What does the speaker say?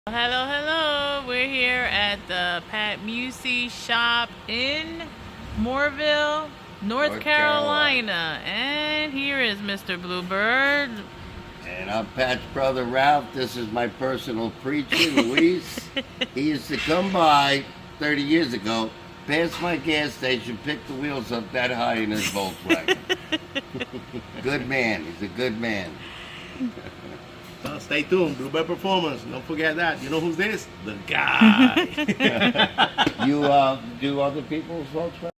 Hello, hello. We're here at the Pat Musi shop in Moorville, North Carolina. And here is Mr. Bluebird. And I'm Pat's brother Ralph. This is my personal preacher, Luis. He used to come by 30 years ago, past my gas station, pick the wheels up that high in his Volkswagen. Good man. He's a good man. So stay tuned, Bluebird Performance. Don't forget that. You know who's this? The guy. You do other people's Volkswagen?